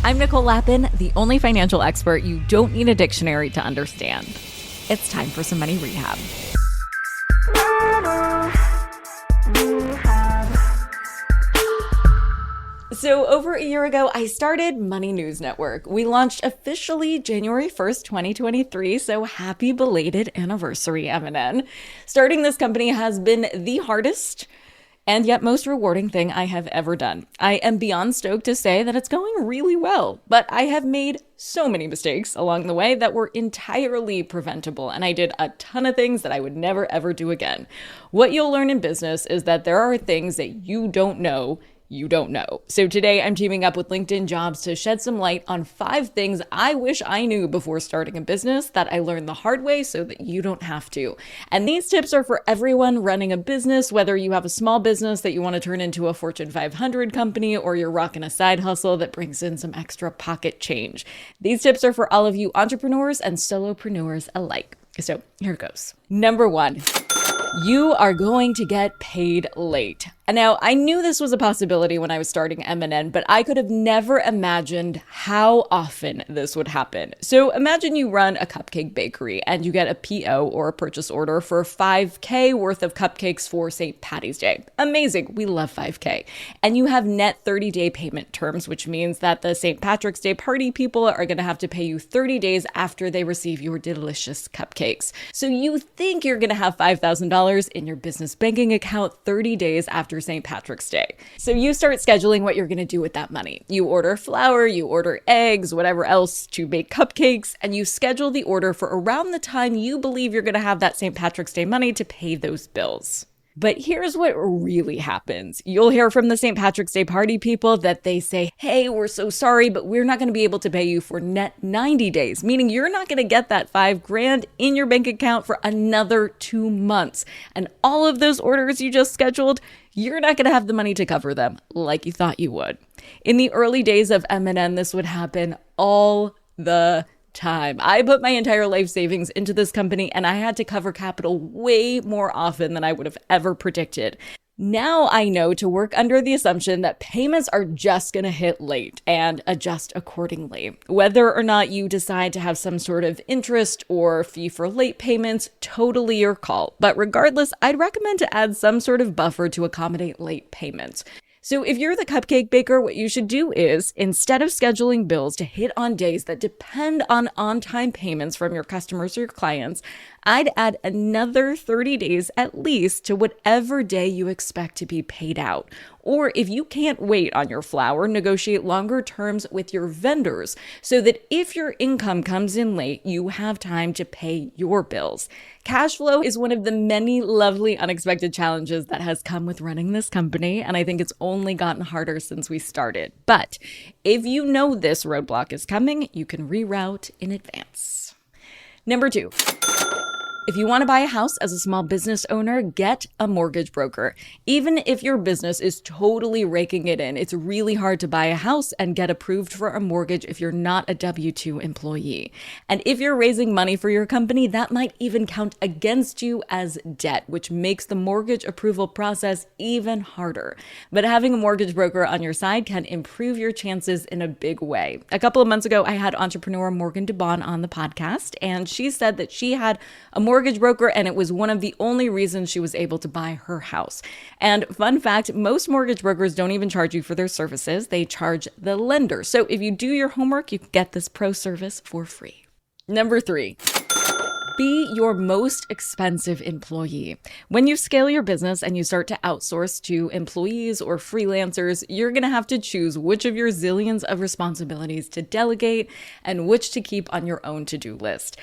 I'm Nicole Lappin, the only financial expert you don't need a dictionary to understand. It's time for some money rehab. So over a year ago, I started Money News Network. We launched officially January 1st, 2023, so happy belated anniversary, M&N. Starting this company has been the hardest and yet most rewarding thing I have ever done. I am beyond stoked to say that it's going really well, but I have made so many mistakes along the way that were entirely preventable, and I did a ton of things that I would never ever do again. What you'll learn in business is that there are things that you don't know. So today I'm teaming up with LinkedIn Jobs to shed some light on 5 things I wish I knew before starting a business that I learned the hard way so that you don't have to. And these tips are for everyone running a business, whether you have a small business that you want to turn into a Fortune 500 company or you're rocking a side hustle that brings in some extra pocket change. These tips are for all of you entrepreneurs and solopreneurs alike. So here it goes. Number 1. You are going to get paid late. Now, I knew this was a possibility when I was starting M&N, but I could have never imagined how often this would happen. So imagine you run a cupcake bakery and you get a PO or a purchase order for $5K worth of cupcakes for St. Patty's Day. Amazing. We love $5K. And you have net 30-day payment terms, which means that the St. Patrick's Day party people are going to have to pay you 30 days after they receive your delicious cupcakes. So you think you're going to have $5,000 in your business banking account 30 days after St. Patrick's Day. So you start scheduling what you're going to do with that money. You order flour, you order eggs, whatever else to bake cupcakes, and you schedule the order for around the time you believe you're going to have that St. Patrick's Day money to pay those bills. But here's what really happens. You'll hear from the St. Patrick's Day party people that they say, hey, we're so sorry, but we're not going to be able to pay you for net 90 days, meaning you're not going to get that $5,000 in your bank account for another 2 months. And all of those orders you just scheduled, you're not going to have the money to cover them like you thought you would. In the early days of M&N, this would happen all the time. I put my entire life savings into this company and I had to cover capital way more often than I would have ever predicted. Now I know to work under the assumption that payments are just going to hit late and adjust accordingly. Whether or not you decide to have some sort of interest or fee for late payments, totally your call. But regardless, I'd recommend to add some sort of buffer to accommodate late payments. So if you're the cupcake baker, what you should do is, instead of scheduling bills to hit on days that depend on on-time payments from your customers or your clients, I'd add another 30 days at least to whatever day you expect to be paid out. Or if you can't wait on your flour, negotiate longer terms with your vendors so that if your income comes in late, you have time to pay your bills. Cash flow is one of the many lovely unexpected challenges that has come with running this company, and I think it's only gotten harder since we started. But if you know this roadblock is coming, you can reroute in advance. Number 2. If you want to buy a house as a small business owner, get a mortgage broker. Even if your business is totally raking it in, it's really hard to buy a house and get approved for a mortgage if you're not a W-2 employee. And if you're raising money for your company, that might even count against you as debt, which makes the mortgage approval process even harder. But having a mortgage broker on your side can improve your chances in a big way. A couple of months ago, I had entrepreneur Morgan DeBon on the podcast, and she said that she had a mortgage broker, and it was one of the only reasons she was able to buy her house. And fun fact, most mortgage brokers don't even charge you for their services. They charge the lender. So if you do your homework, you can get this pro service for free. Number 3. Be your most expensive employee. When you scale your business and you start to outsource to employees or freelancers, you're going to have to choose which of your zillions of responsibilities to delegate and which to keep on your own to-do list.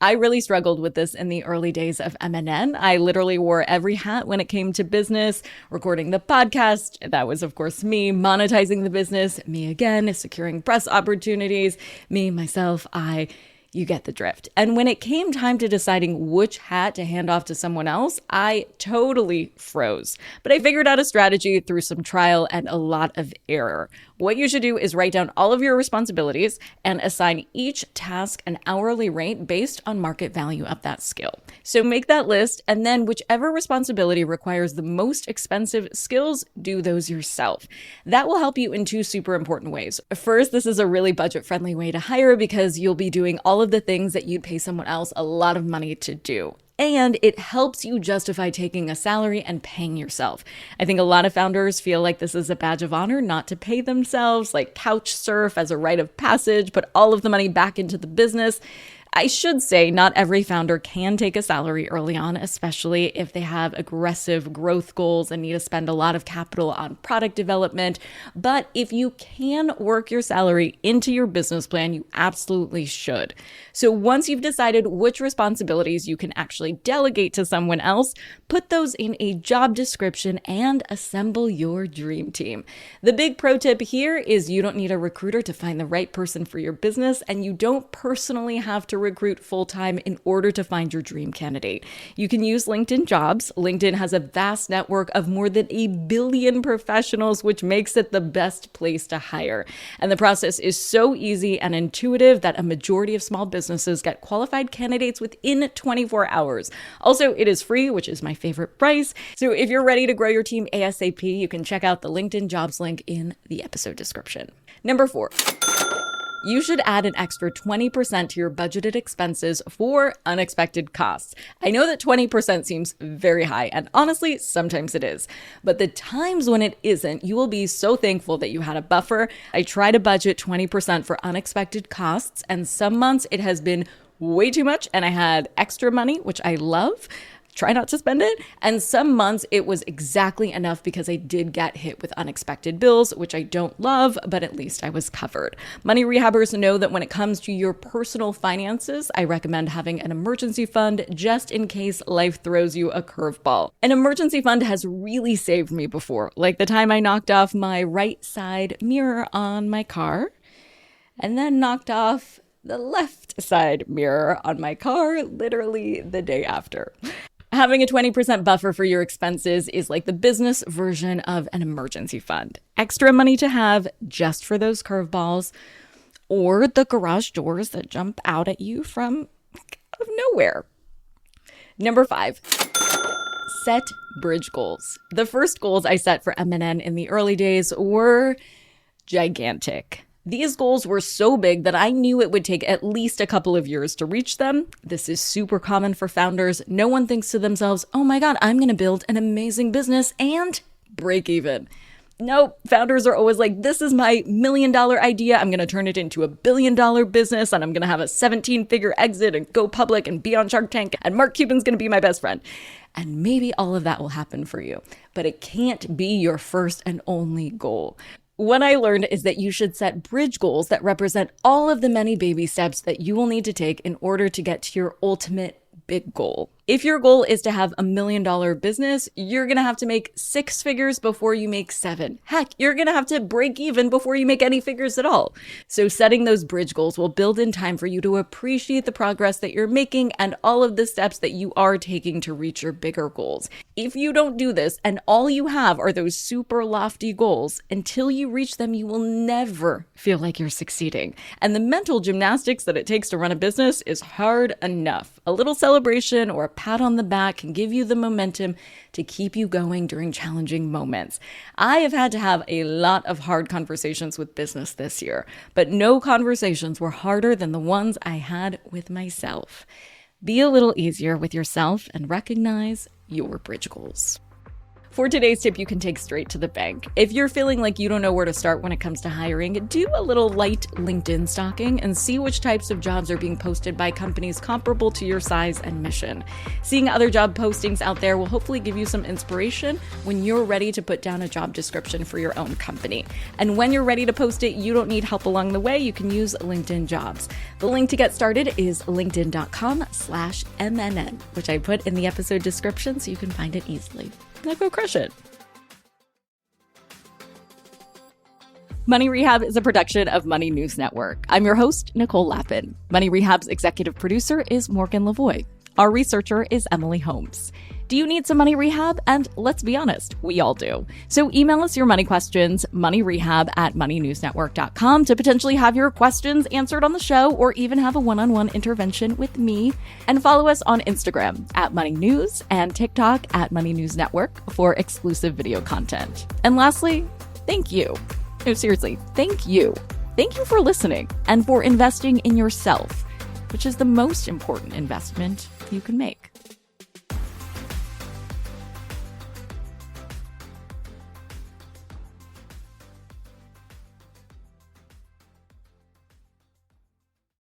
I really struggled with this in the early days of M&N. I literally wore every hat when it came to business, recording the podcast. That was, of course, me. Monetizing the business, me again. Securing press opportunities, me, myself, I. You get the drift. And when it came time to deciding which hat to hand off to someone else, I totally froze. But I figured out a strategy through some trial and a lot of error. What you should do is write down all of your responsibilities and assign each task an hourly rate based on market value of that skill. So make that list, and then whichever responsibility requires the most expensive skills, do those yourself. That will help you in two super important ways. First, this is a really budget-friendly way to hire because you'll be doing all of the things that you'd pay someone else a lot of money to do. And it helps you justify taking a salary and paying yourself. I think a lot of founders feel like this is a badge of honor not to pay themselves, like couch surf as a rite of passage, put all of the money back into the business. I should say not every founder can take a salary early on, especially if they have aggressive growth goals and need to spend a lot of capital on product development. But if you can work your salary into your business plan, you absolutely should. So once you've decided which responsibilities you can actually delegate to someone else, put those in a job description and assemble your dream team. The big pro tip here is you don't need a recruiter to find the right person for your business, and you don't personally have to recruit full-time in order to find your dream candidate. You can use LinkedIn Jobs. LinkedIn has a vast network of more than 1 billion professionals, which makes it the best place to hire. And the process is so easy and intuitive that a majority of small businesses get qualified candidates within 24 hours. Also, it is free, which is my favorite price. So if you're ready to grow your team ASAP, you can check out the LinkedIn Jobs link in the episode description. Number 4. You should add an extra 20% to your budgeted expenses for unexpected costs. I know that 20% seems very high, and honestly, sometimes it is. But the times when it isn't, you will be so thankful that you had a buffer. I try to budget 20% for unexpected costs, and some months it has been way too much, and I had extra money, which I love. Try not to spend it. And some months it was exactly enough because I did get hit with unexpected bills, which I don't love, but at least I was covered. Money rehabbers know that when it comes to your personal finances, I recommend having an emergency fund just in case life throws you a curveball. An emergency fund has really saved me before, like the time I knocked off my right side mirror on my car and then knocked off the left side mirror on my car literally the day after. Having a 20% buffer for your expenses is like the business version of an emergency fund. Extra money to have just for those curveballs or the garage doors that jump out at you from out of nowhere. Number 5, set bridge goals. The first goals I set for MNN in the early days were gigantic. These goals were so big that I knew it would take at least a couple of years to reach them. This is super common for founders. No one thinks to themselves, oh my God, I'm going to build an amazing business and break even. No, founders are always like, this is my $1 million idea. I'm going to turn it into a $1 billion business, and I'm going to have a 17-figure exit and go public and be on Shark Tank, and Mark Cuban's going to be my best friend. And maybe all of that will happen for you, but it can't be your first and only goal. What I learned is that you should set bridge goals that represent all of the many baby steps that you will need to take in order to get to your ultimate big goal. If your goal is to have $1 million business, you're going to have to make 6 figures before you make 7. Heck, you're going to have to break even before you make any figures at all. So setting those bridge goals will build in time for you to appreciate the progress that you're making and all of the steps that you are taking to reach your bigger goals. If you don't do this and all you have are those super lofty goals, until you reach them, you will never feel like you're succeeding. And the mental gymnastics that it takes to run a business is hard enough. A little celebration or a pat on the back can give you the momentum to keep you going during challenging moments. I have had to have a lot of hard conversations with business this year, but no conversations were harder than the ones I had with myself. Be a little easier with yourself and recognize your bridge goals. For today's tip, you can take straight to the bank. If you're feeling like you don't know where to start when it comes to hiring, do a little light LinkedIn stalking and see which types of jobs are being posted by companies comparable to your size and mission. Seeing other job postings out there will hopefully give you some inspiration when you're ready to put down a job description for your own company. And when you're ready to post it, you don't need help along the way. You can use LinkedIn Jobs. The link to get started is linkedin.com/MNN, which I put in the episode description so you can find it easily. Now go crush it. Money Rehab is a production of Money News Network. I'm your host, Nicole Lappin. Money Rehab's executive producer is Morgan Lavoie. Our researcher is Emily Holmes. Do you need some money rehab? And let's be honest, we all do. So email us your money questions, moneyrehab@moneynewsnetwork.com, to potentially have your questions answered on the show or even have a one-on-one intervention with me. And follow us on Instagram @moneynews and TikTok @moneynewsnetwork for exclusive video content. And lastly, thank you. No, seriously, thank you. Thank you for listening and for investing in yourself, which is the most important investment you can make.